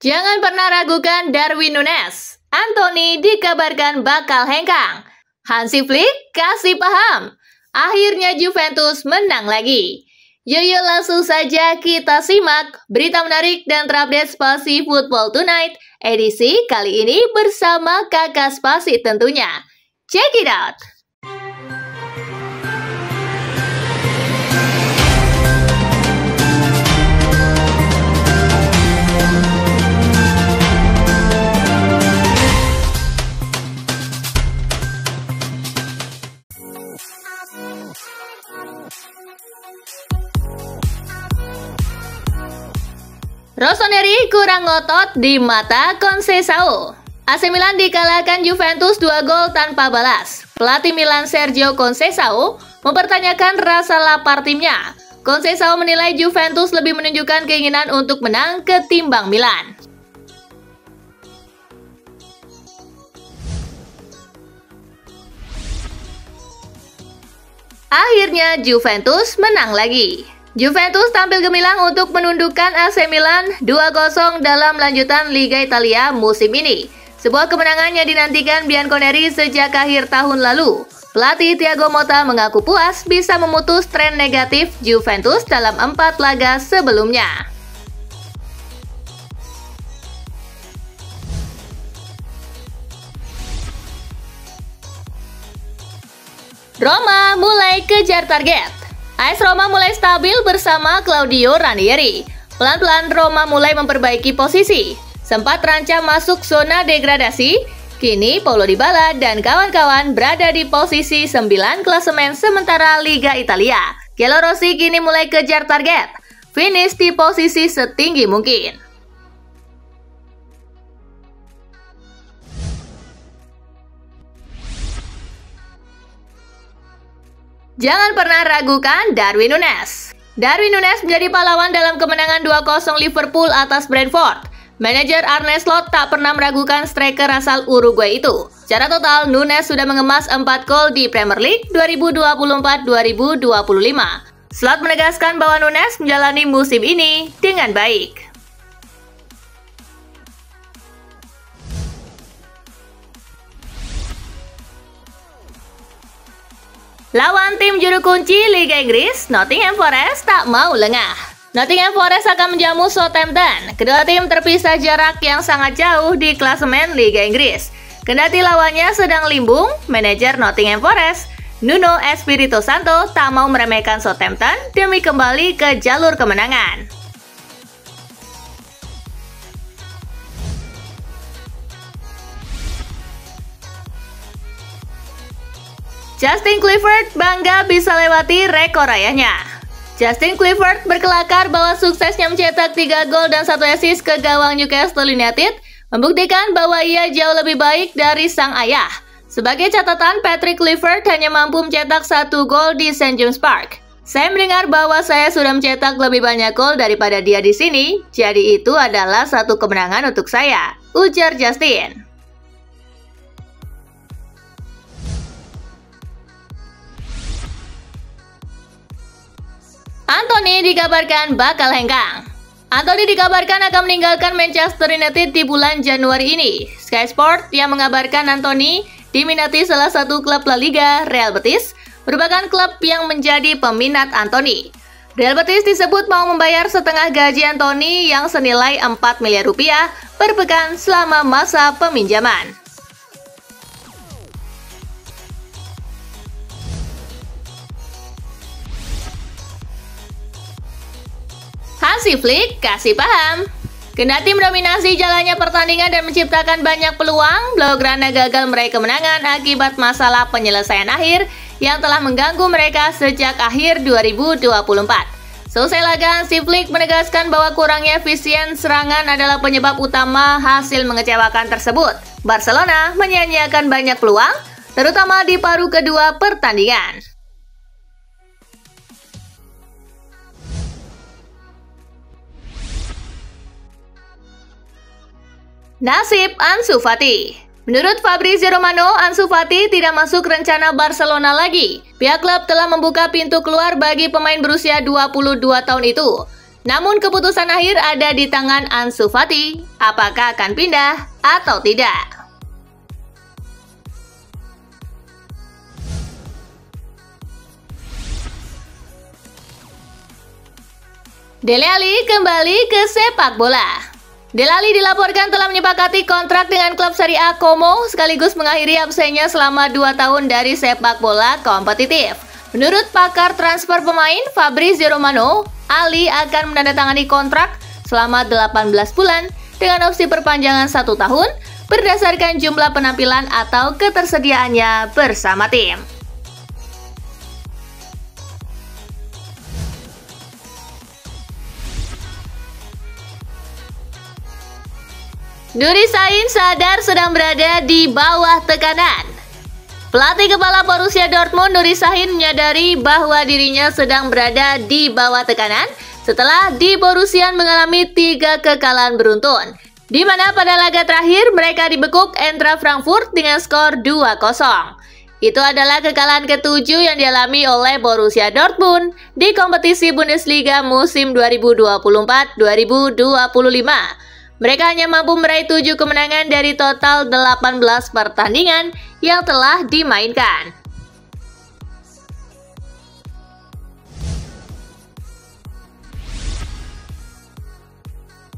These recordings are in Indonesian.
Jangan pernah ragukan Darwin Núñez. Antony dikabarkan bakal hengkang. Hansi Flick kasih paham. Akhirnya Juventus menang lagi. Yuk langsung saja kita simak berita menarik dan terupdate Spasi Football Tonight edisi kali ini bersama Kakak Spasi tentunya. Check it out! Rossoneri kurang ngotot di mata Conceição. AC Milan dikalahkan Juventus 2 gol tanpa balas. Pelatih Milan Sergio Conceição mempertanyakan rasa lapar timnya. Conceição menilai Juventus lebih menunjukkan keinginan untuk menang ketimbang Milan. Akhirnya Juventus menang lagi. Juventus tampil gemilang untuk menundukkan AC Milan 2-0 dalam lanjutan Liga Italia musim ini. Sebuah kemenangan yang dinantikan Bianconeri sejak akhir tahun lalu. Pelatih Thiago Motta mengaku puas bisa memutus tren negatif Juventus dalam 4 laga sebelumnya. Roma mulai kejar target. AS Roma mulai stabil bersama Claudio Ranieri. Pelan-pelan Roma mulai memperbaiki posisi. Sempat terancam masuk zona degradasi, kini Paulo Dybala dan kawan-kawan berada di posisi 9 klasemen sementara Liga Italia. Gianluigi Rossi kini mulai kejar target, finish di posisi setinggi mungkin. Jangan pernah ragukan Darwin Núñez. Darwin Núñez menjadi pahlawan dalam kemenangan 2-0 Liverpool atas Brentford. Manajer Arne Slot tak pernah meragukan striker asal Uruguay itu. Secara total, Núñez sudah mengemas 4 gol di Premier League 2024-2025. Slot menegaskan bahwa Núñez menjalani musim ini dengan baik. Lawan tim juru kunci Liga Inggris, Nottingham Forest tak mau lengah. Nottingham Forest akan menjamu Southampton. Kedua tim terpisah jarak yang sangat jauh di klasemen Liga Inggris. Kendati lawannya sedang limbung, manajer Nottingham Forest, Nuno Espirito Santo, tak mau meremehkan Southampton demi kembali ke jalur kemenangan. Justin Kluivert bangga bisa lewati rekor ayahnya. Justin Kluivert berkelakar bahwa suksesnya mencetak 3 gol dan 1 assist ke gawang Newcastle United membuktikan bahwa ia jauh lebih baik dari sang ayah. Sebagai catatan, Patrick Kluivert hanya mampu mencetak 1 gol di St. James Park. Saya mendengar bahwa saya sudah mencetak lebih banyak gol daripada dia di sini, jadi itu adalah satu kemenangan untuk saya, ujar Justin. Antony dikabarkan bakal hengkang. Antony dikabarkan akan meninggalkan Manchester United di bulan Januari ini. Sky Sport yang mengabarkan Antony diminati salah satu klub La Liga, Real Betis, merupakan klub yang menjadi peminat Antony. Real Betis disebut mau membayar setengah gaji Antony yang senilai 4 miliar rupiah per pekan selama masa peminjaman. Hansi Flick kasih paham. Kendati mendominasi jalannya pertandingan dan menciptakan banyak peluang, Blaugrana gagal meraih kemenangan akibat masalah penyelesaian akhir yang telah mengganggu mereka sejak akhir 2024. Selesai laga, Hansi Flick menegaskan bahwa kurangnya efisien serangan adalah penyebab utama hasil mengecewakan tersebut. Barcelona menyia-nyiakan banyak peluang, terutama di paruh kedua pertandingan. Nasib Ansu Fati. Menurut Fabrizio Romano, Ansu Fati tidak masuk rencana Barcelona lagi. Pihak klub telah membuka pintu keluar bagi pemain berusia 22 tahun itu. Namun keputusan akhir ada di tangan Ansu Fati, apakah akan pindah atau tidak. Dele Alli kembali ke sepak bola. Dele Alli dilaporkan telah menyepakati kontrak dengan klub Serie A Como sekaligus mengakhiri absennya selama 2 tahun dari sepak bola kompetitif. Menurut pakar transfer pemain Fabrizio Romano, Alli akan menandatangani kontrak selama 18 bulan dengan opsi perpanjangan 1 tahun berdasarkan jumlah penampilan atau ketersediaannya bersama tim. Nuri Sahin sadar sedang berada di bawah tekanan. Pelatih kepala Borussia Dortmund Nuri Sahin menyadari bahwa dirinya sedang berada di bawah tekanan setelah di Borussia mengalami 3 kekalahan beruntun, di mana pada laga terakhir mereka dibekuk Eintracht Frankfurt dengan skor 2-0. Itu adalah kekalahan ke-7 yang dialami oleh Borussia Dortmund di kompetisi Bundesliga musim 2024-2025. Mereka hanya mampu meraih 7 kemenangan dari total 18 pertandingan yang telah dimainkan.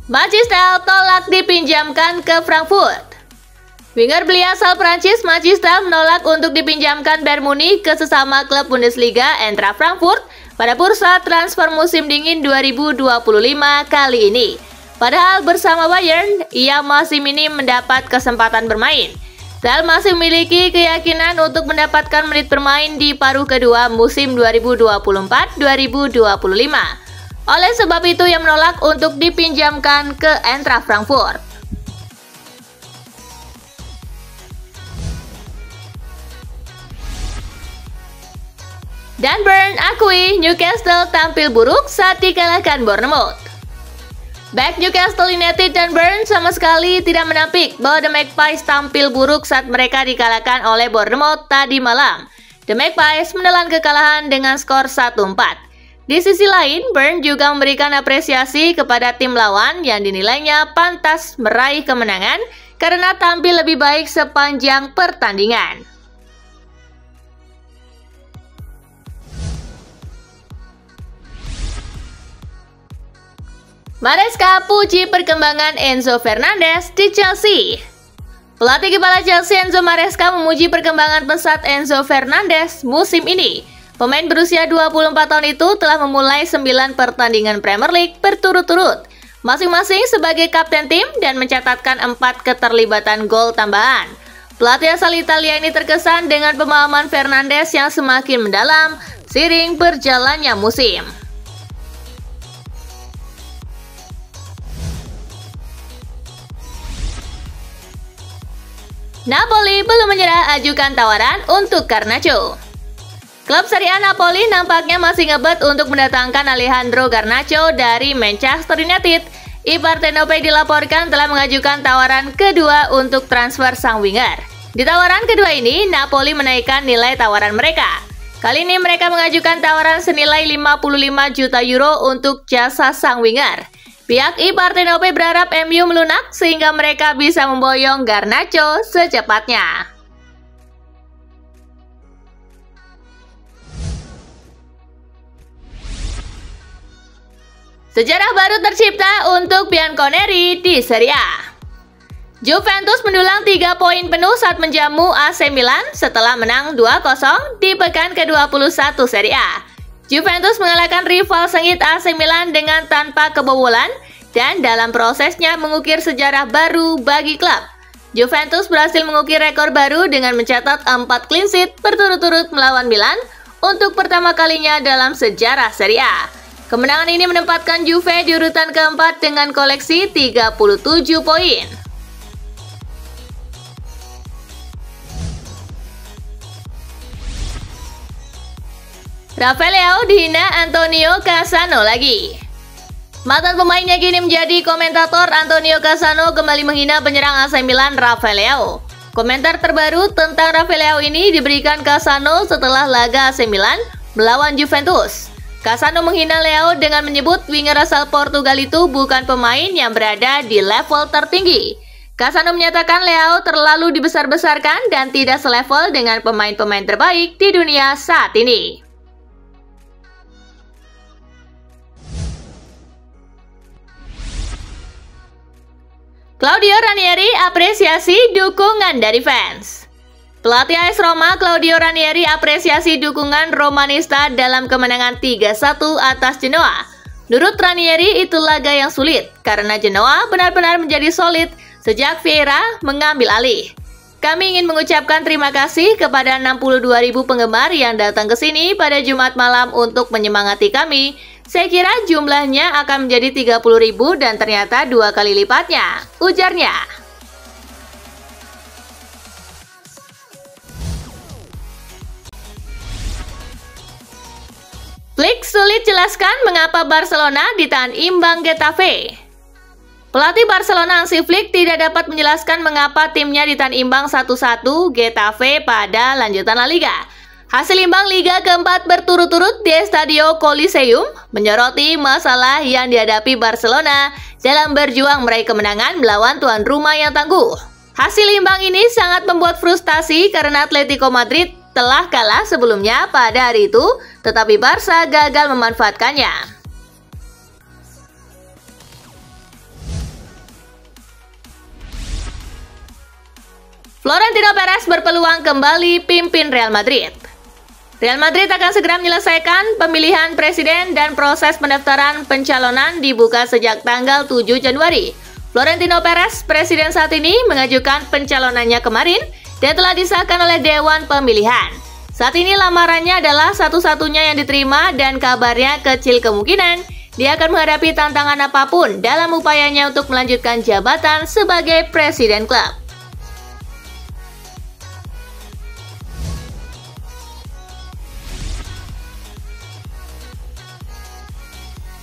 Matistel tolak dipinjamkan ke Frankfurt. Winger belia asal Prancis Matistel menolak untuk dipinjamkan Bayern Munich ke sesama klub Bundesliga Eintracht Frankfurt pada bursa transfer musim dingin 2025 kali ini. Padahal bersama Bayern, ia masih minim mendapat kesempatan bermain. Tel masih memiliki keyakinan untuk mendapatkan menit bermain di paruh kedua musim 2024-2025. Oleh sebab itu, ia menolak untuk dipinjamkan ke Eintracht Frankfurt. Dan Bern akui Newcastle tampil buruk saat dikalahkan Bournemouth. Back Newcastle United dan Bern sama sekali tidak menampik bahwa The Magpies tampil buruk saat mereka dikalahkan oleh Bournemouth tadi malam. The Magpies menelan kekalahan dengan skor 1-4. Di sisi lain, Bern juga memberikan apresiasi kepada tim lawan yang dinilainya pantas meraih kemenangan karena tampil lebih baik sepanjang pertandingan. Maresca puji perkembangan Enzo Fernandez di Chelsea. Pelatih kepala Chelsea Enzo Maresca memuji perkembangan pesat Enzo Fernandez musim ini. Pemain berusia 24 tahun itu telah memulai 9 pertandingan Premier League berturut-turut, masing-masing sebagai kapten tim dan mencatatkan 4 keterlibatan gol tambahan. Pelatih asal Italia ini terkesan dengan pemahaman Fernandes yang semakin mendalam seiring berjalannya musim. Napoli belum menyerah ajukan tawaran untuk Garnacho. Klub Serie A Napoli nampaknya masih ngebet untuk mendatangkan Alejandro Garnacho dari Manchester United. I Partenope dilaporkan telah mengajukan tawaran kedua untuk transfer sang winger. Di tawaran kedua ini, Napoli menaikkan nilai tawaran mereka. Kali ini mereka mengajukan tawaran senilai 55 juta euro untuk jasa sang winger. Pihak I Partenope berharap MU melunak sehingga mereka bisa memboyong Garnacho secepatnya. Sejarah baru tercipta untuk Bianconeri di Serie A. Juventus mendulang 3 poin penuh saat menjamu AC Milan setelah menang 2-0 di pekan ke-21 Serie A. Juventus mengalahkan rival sengit AC Milan dengan tanpa kebobolan dan dalam prosesnya mengukir sejarah baru bagi klub. Juventus berhasil mengukir rekor baru dengan mencatat 4 clean sheet berturut-turut melawan Milan untuk pertama kalinya dalam sejarah Serie A. Kemenangan ini menempatkan Juve di urutan keempat dengan koleksi 37 poin. Rafael Leao dihina Antonio Cassano lagi. Mantan pemainnya kini menjadi komentator. Antonio Cassano kembali menghina penyerang AC Milan Rafael Leao. Komentar terbaru tentang Rafael Leao ini diberikan Cassano setelah laga AC Milan melawan Juventus. Cassano menghina Leao dengan menyebut winger asal Portugal itu bukan pemain yang berada di level tertinggi. Cassano menyatakan Leao terlalu dibesar-besarkan dan tidak selevel dengan pemain-pemain terbaik di dunia saat ini. Claudio Ranieri apresiasi dukungan dari fans. Pelatih AS Roma Claudio Ranieri apresiasi dukungan Romanista dalam kemenangan 3-1 atas Genoa. Menurut Ranieri itu laga yang sulit karena Genoa benar-benar menjadi solid sejak Vieira mengambil alih. Kami ingin mengucapkan terima kasih kepada 62.000 penggemar yang datang ke sini pada Jumat malam untuk menyemangati kami. Saya kira jumlahnya akan menjadi 30.000 dan ternyata 2 kali lipatnya, ujarnya. Flick sulit jelaskan mengapa Barcelona ditahan imbang Getafe. Pelatih Barcelona Hansi Flick tidak dapat menjelaskan mengapa timnya ditahan imbang 1-1 Getafe pada lanjutan La Liga. Hasil imbang Liga keempat berturut-turut di Estadio Coliseum menyoroti masalah yang dihadapi Barcelona dalam berjuang meraih kemenangan melawan tuan rumah yang tangguh. Hasil imbang ini sangat membuat frustasi karena Atletico Madrid telah kalah sebelumnya pada hari itu, tetapi Barca gagal memanfaatkannya. Florentino Perez berpeluang kembali pimpin Real Madrid. Real Madrid akan segera menyelesaikan pemilihan presiden dan proses pendaftaran pencalonan dibuka sejak tanggal 7 Januari. Florentino Perez, presiden saat ini, mengajukan pencalonannya kemarin dan telah disahkan oleh Dewan Pemilihan. Saat ini lamarannya adalah satu-satunya yang diterima dan kabarnya kecil kemungkinan dia akan menghadapi tantangan apapun dalam upayanya untuk melanjutkan jabatan sebagai presiden klub.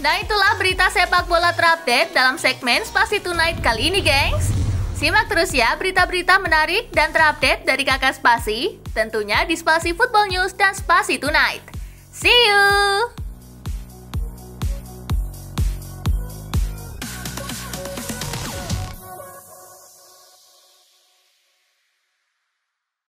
Nah, itulah berita sepak bola terupdate dalam segmen Spasi Tonight kali ini, gengs. Simak terus ya berita-berita menarik dan terupdate dari Kakak Spasi, tentunya di Spasi Football News dan Spasi Tonight. See you!